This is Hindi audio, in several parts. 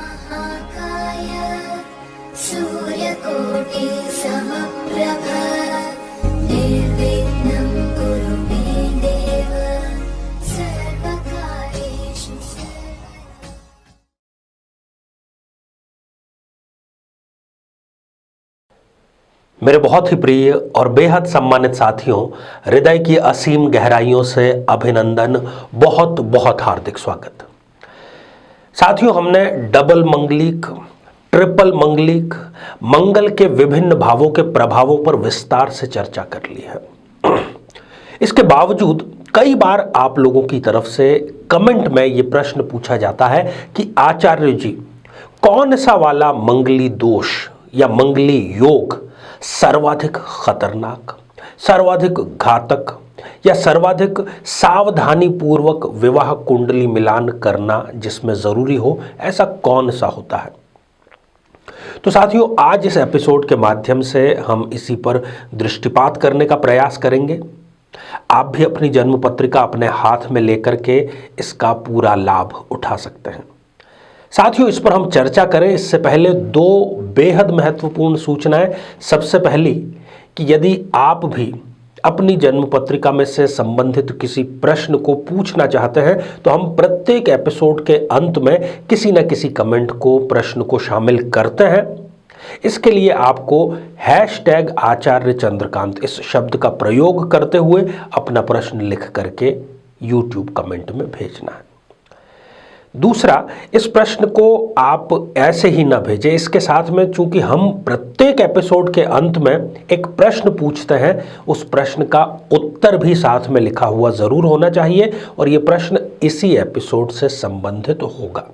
महाकाय सूर्यकोटि समप्रभ निर्विघ्नं कुरु मे देव सर्वकार्येषु सर्वदा। मेरे बहुत ही प्रिय और बेहद सम्मानित साथियों, हृदय की असीम गहराइयों से अभिनंदन, बहुत बहुत हार्दिक स्वागत। साथियों, हमने डबल मंगलिक, ट्रिपल मंगलिक, मंगल के विभिन्न भावों के प्रभावों पर विस्तार से चर्चा कर ली है। इसके बावजूद कई बार आप लोगों की तरफ से कमेंट में यह प्रश्न पूछा जाता है कि आचार्य जी, कौन सा वाला मंगली दोष या मंगली योग सर्वाधिक खतरनाक, सर्वाधिक घातक या सर्वाधिक सावधानी पूर्वक विवाह कुंडली मिलान करना जिसमें जरूरी हो, ऐसा कौन सा होता है? तो साथियों, आज इस एपिसोड के माध्यम से हम इसी पर दृष्टिपात करने का प्रयास करेंगे। आप भी अपनी जन्म पत्रिका अपने हाथ में लेकर के इसका पूरा लाभ उठा सकते हैं। साथियों, इस पर हम चर्चा करें इससे पहले दो बेहद महत्वपूर्ण सूचनाएं। सबसे पहली कि यदि आप भी अपनी जन्म पत्रिका में से संबंधित किसी प्रश्न को पूछना चाहते हैं तो हम प्रत्येक एपिसोड के अंत में किसी न किसी कमेंट को, प्रश्न को शामिल करते हैं। इसके लिए आपको #आचार्य चंद्रकांत इस शब्द का प्रयोग करते हुए अपना प्रश्न लिख करके YouTube कमेंट में भेजना है। दूसरा, इस प्रश्न को आप ऐसे ही ना भेजें, इसके साथ में चूंकि हम प्रत्येक एपिसोड के अंत में एक प्रश्न पूछते हैं, उस प्रश्न का उत्तर भी साथ में लिखा हुआ जरूर होना चाहिए और यह प्रश्न इसी एपिसोड से संबंधित होगा।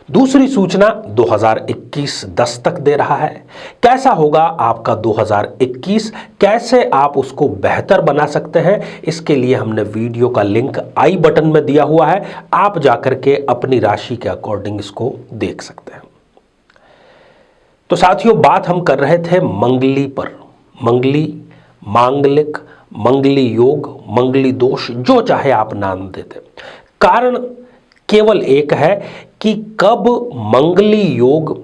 दूसरी सूचना, 2021 दस्तक दे रहा है। कैसा होगा आपका 2021, कैसे आप उसको बेहतर बना सकते हैं, इसके लिए हमने वीडियो का लिंक आई बटन में दिया हुआ है। आप जाकर के अपनी राशि के अकॉर्डिंग इसको देख सकते हैं। तो साथियों, बात हम कर रहे थे मंगली पर। मंगली, मांगलिक, मंगली योग, मंगली दोष, जो चाहे आप नाम देते। कारण केवल एक है कि कब मंगली योग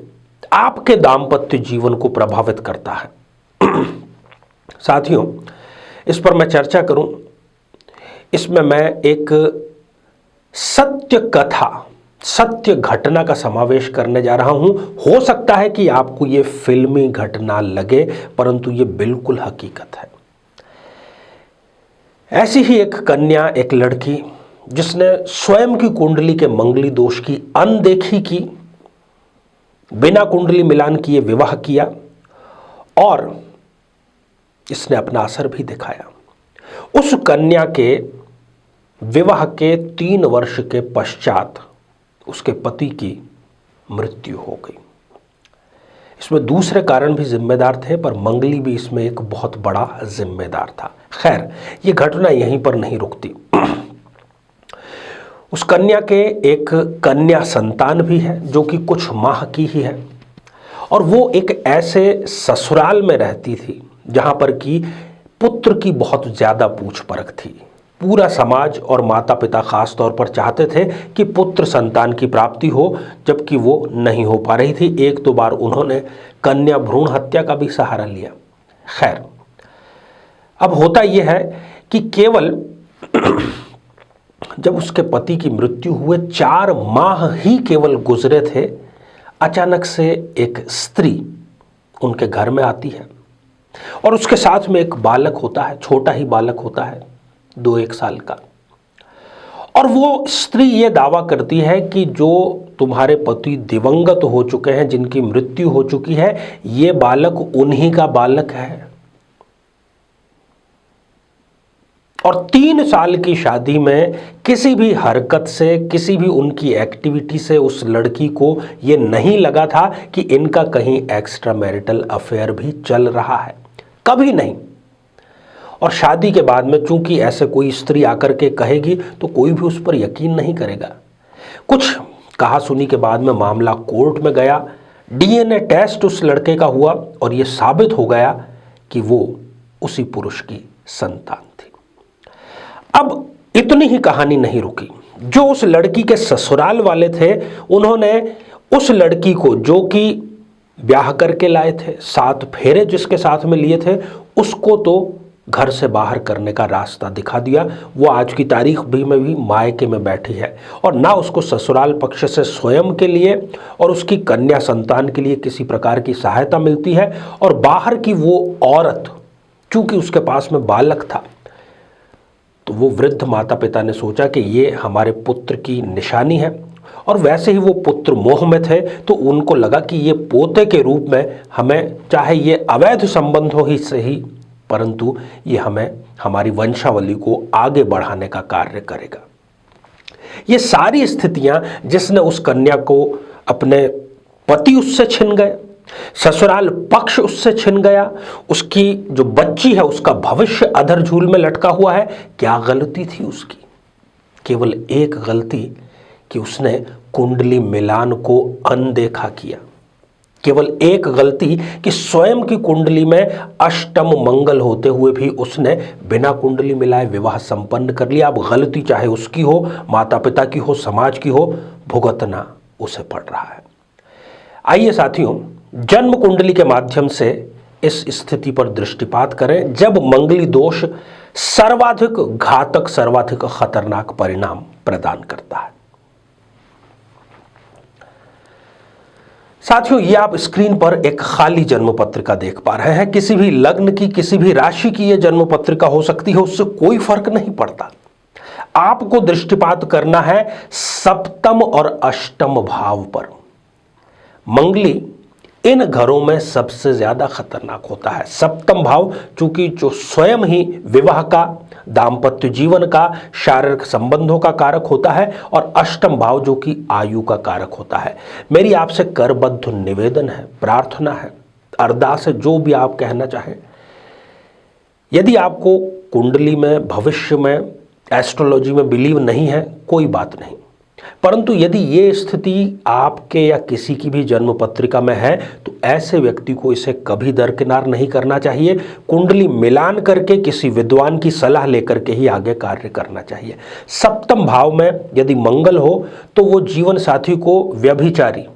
आपके दांपत्य जीवन को प्रभावित करता है। साथियों, इस पर मैं चर्चा करूं, इसमें मैं एक सत्य कथा, सत्य घटना का समावेश करने जा रहा हूं। हो सकता है कि आपको यह फिल्मी घटना लगे, परंतु यह बिल्कुल हकीकत है। ऐसी ही एक कन्या, एक लड़की जिसने स्वयं की कुंडली के मंगली दोष की अनदेखी की, बिना कुंडली मिलान किए विवाह किया और इसने अपना असर भी दिखाया। उस कन्या के विवाह के 3 वर्ष के पश्चात उसके पति की मृत्यु हो गई। इसमें दूसरे कारण भी जिम्मेदार थे, पर मंगली भी इसमें एक बहुत बड़ा जिम्मेदार था। खैर, यह घटना यहीं पर नहीं रुकती। उस कन्या के एक कन्या संतान भी है जो कि कुछ माह की ही है, और वो एक ऐसे ससुराल में रहती थी जहां पर कि पुत्र की बहुत ज्यादा पूछ परख थी। पूरा समाज और माता पिता खास तौर पर चाहते थे कि पुत्र संतान की प्राप्ति हो, जबकि वो नहीं हो पा रही थी। 1-2 बार उन्होंने कन्या भ्रूण हत्या का भी सहारा लिया। खैर, अब होता यह है कि केवल जब उसके पति की मृत्यु हुए 4 माह ही केवल गुजरे थे, अचानक से एक स्त्री उनके घर में आती है और उसके साथ में एक बालक होता है, छोटा ही बालक होता है, 2-1 साल का। और वो स्त्री ये दावा करती है कि जो तुम्हारे पति दिवंगत हो चुके हैं, जिनकी मृत्यु हो चुकी है, ये बालक उन्हीं का बालक है। और 3 साल की शादी में किसी भी हरकत से, किसी भी उनकी एक्टिविटी से उस लड़की को ये नहीं लगा था कि इनका कहीं एक्स्ट्रा मैरिटल अफेयर भी चल रहा है, कभी नहीं। और शादी के बाद में चूंकि ऐसे कोई स्त्री आकर के कहेगी तो कोई भी उस पर यकीन नहीं करेगा। कुछ कहा सुनी के बाद में मामला कोर्ट में गया, डीएनए टेस्ट उस लड़के का हुआ और यह साबित हो गया कि वो उसी पुरुष की संतान थी। अब इतनी ही कहानी नहीं रुकी। जो उस लड़की के ससुराल वाले थे, उन्होंने उस लड़की को, जो कि ब्याह करके लाए थे, 7 फेरे जिसके साथ में लिए थे, उसको तो घर से बाहर करने का रास्ता दिखा दिया। वो आज की तारीख में भी मायके में बैठी है और ना उसको ससुराल पक्ष से स्वयं के लिए और उसकी कन्या संतान के लिए किसी प्रकार की सहायता मिलती है। और बाहर की वो औरत, चूंकि उसके पास में बालक था, तो वो वृद्ध माता पिता ने सोचा कि ये हमारे पुत्र की निशानी है, और वैसे ही वो पुत्र मोह में थे, तो उनको लगा कि ये पोते के रूप में हमें, चाहे ये अवैध संबंधों ही से ही, परंतु ये हमें हमारी वंशावली को आगे बढ़ाने का कार्य करेगा। ये सारी स्थितियां जिसने उस कन्या को, अपने पति उससे छिन गए, ससुराल पक्ष उससे छिन गया, उसकी जो बच्ची है उसका भविष्य अधर झूल में लटका हुआ है। क्या गलती थी उसकी? केवल एक गलती कि उसने कुंडली मिलान को अनदेखा किया। केवल एक गलती कि स्वयं की कुंडली में अष्टम मंगल होते हुए भी उसने बिना कुंडली मिलाए विवाह संपन्न कर लिया। अब गलती चाहे उसकी हो, माता पिता की हो, समाज की हो, भुगतना उसे पड़ रहा है। आइए साथियों, जन्म कुंडली के माध्यम से इस स्थिति पर दृष्टिपात करें जब मंगली दोष सर्वाधिक घातक, सर्वाधिक खतरनाक परिणाम प्रदान करता है। साथियों, ये आप स्क्रीन पर एक खाली जन्म पत्रिका देख पा रहे हैं। किसी भी लग्न की, किसी भी राशि की ये जन्म पत्रिका हो सकती है, उससे कोई फर्क नहीं पड़ता। आपको दृष्टिपात करना है सप्तम और अष्टम भाव पर। मंगली इन घरों में सबसे ज्यादा खतरनाक होता है। सप्तम भाव चूंकि जो स्वयं ही विवाह का, दाम्पत्य जीवन का, शारीरिक संबंधों का कारक होता है, और अष्टम भाव जो कि आयु का कारक होता है। मेरी आपसे करबद्ध निवेदन है, प्रार्थना है, अरदास है, जो भी आप कहना चाहें। यदि आपको कुंडली में, भविष्य में, एस्ट्रोलॉजी में बिलीव नहीं है, कोई बात नहीं, परंतु यदि ये स्थिति आपके या किसी की भी जन्म पत्रिका में है, तो ऐसे व्यक्ति को इसे कभी दरकिनार नहीं करना चाहिए। कुंडली मिलान करके किसी विद्वान की सलाह लेकर के ही आगे कार्य करना चाहिए। सप्तम भाव में यदि मंगल हो तो वो जीवन साथी को व्यभिचारी,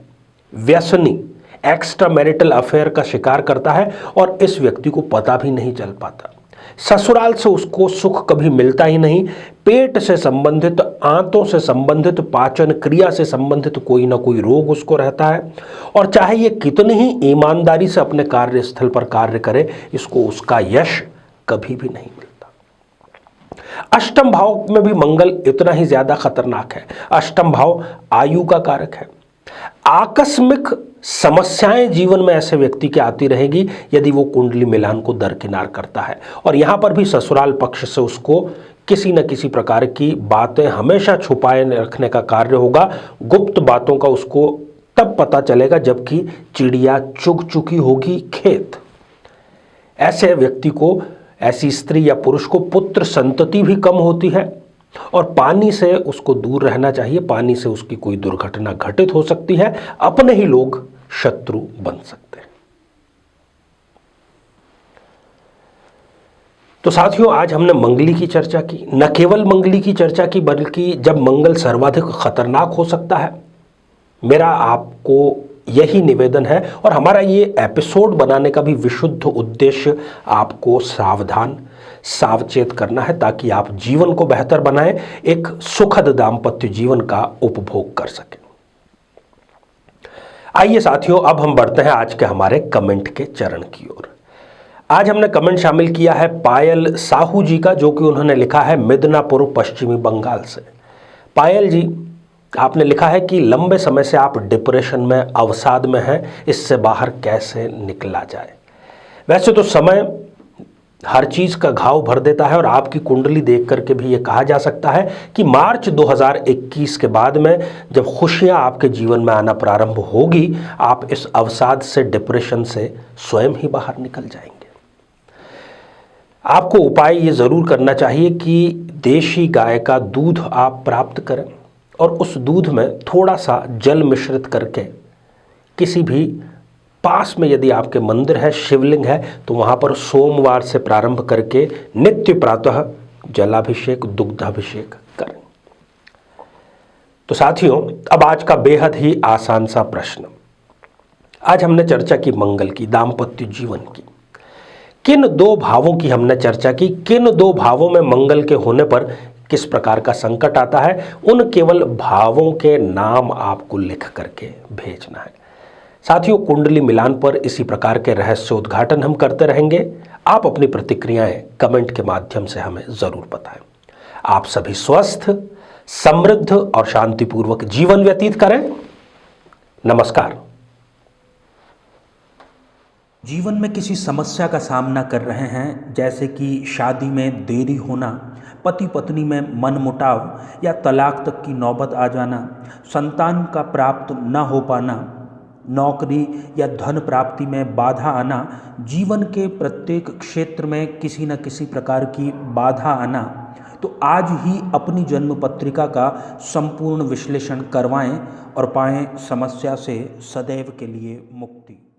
व्यसनी, एक्स्ट्रा मैरिटल अफेयर का शिकार करता है और इस व्यक्ति को पता भी नहीं चल पाता। ससुराल से उसको सुख कभी मिलता ही नहीं। पेट से संबंधित, आंतों से संबंधित, पाचन क्रिया से संबंधित कोई ना कोई रोग उसको रहता है, और चाहे ये कितनी ही ईमानदारी से अपने कार्यस्थल पर कार्य करे, इसको उसका यश कभी भी नहीं मिलता। अष्टम भाव में भी मंगल इतना ही ज्यादा खतरनाक है। अष्टम भाव आयु का कारक है। आकस्मिक समस्याएं जीवन में ऐसे व्यक्ति की आती रहेगी यदि वो कुंडली मिलान को दरकिनार करता है। और यहां पर भी ससुराल पक्ष से उसको किसी न किसी प्रकार की बातें हमेशा छुपाए रखने का कार्य होगा। गुप्त बातों का उसको तब पता चलेगा जबकि चिड़िया चुग चुकी होगी खेत। ऐसे व्यक्ति को, ऐसी स्त्री या पुरुष को पुत्र संतति भी कम होती है, और पानी से उसको दूर रहना चाहिए। पानी से उसकी कोई दुर्घटना घटित हो सकती है, अपने ही लोग शत्रु बन सकते हैं। तो साथियों, आज हमने मंगली की चर्चा की। न केवल मंगली की चर्चा की, बल्कि जब मंगल सर्वाधिक खतरनाक हो सकता है, मेरा आपको यही निवेदन है। और हमारा ये एपिसोड बनाने का भी विशुद्ध उद्देश्य आपको सावधान, सावचेत करना है, ताकि आप जीवन को बेहतर बनाएं, एक सुखद दाम्पत्य जीवन का उपभोग कर सकें। आइए साथियों, अब हम बढ़ते हैं आज के हमारे कमेंट के चरण की ओर। आज हमने कमेंट शामिल किया है पायल साहू जी का, जो कि उन्होंने लिखा है मिदनापुर, पश्चिमी बंगाल से। पायल जी, आपने लिखा है कि लंबे समय से आप डिप्रेशन में, अवसाद में हैं, इससे बाहर कैसे निकला जाए। वैसे तो समय हर चीज का घाव भर देता है, और आपकी कुंडली देख करके भी ये कहा जा सकता है कि मार्च 2021 के बाद में जब खुशियां आपके जीवन में आना प्रारंभ होगी, आप इस अवसाद से, डिप्रेशन से स्वयं ही बाहर निकल जाएंगे। आपको उपाय ये जरूर करना चाहिए कि देशी गाय का दूध आप प्राप्त करें, और उस दूध में थोड़ा सा जल मिश्रित करके, किसी भी पास में यदि आपके मंदिर है, शिवलिंग है, तो वहाँ पर सोमवार से प्रारंभ करके नित्य प्रातः जलाभिषेक, दुग्धाभिषेक करें। तो साथियों, अब आज का बेहद ही आसान सा प्रश्न। आज हमने चर्चा की मंगल की, दाम्पत्य जीवन की। किन दो भावों की हमने चर्चा की, किन दो भावों में मंगल के होने पर किस प्रकार का संकट आता है, उन केवल भावों के नाम आपको लिख करके भेजना है। साथियों, कुंडली मिलान पर इसी प्रकार के रहस्य उद्घाटन हम करते रहेंगे। आप अपनी प्रतिक्रियाएं कमेंट के माध्यम से हमें जरूर बताएं। आप सभी स्वस्थ, समृद्ध और शांतिपूर्वक जीवन व्यतीत करें। नमस्कार। जीवन में किसी समस्या का सामना कर रहे हैं, जैसे कि शादी में देरी होना, पति पत्नी में मनमुटाव या तलाक तक की नौबत आ जाना, संतान का प्राप्त न हो पाना, नौकरी या धन प्राप्ति में बाधा आना, जीवन के प्रत्येक क्षेत्र में किसी न किसी प्रकार की बाधा आना, तो आज ही अपनी जन्म पत्रिका का संपूर्ण विश्लेषण करवाएं और पाएं समस्या से सदैव के लिए मुक्ति।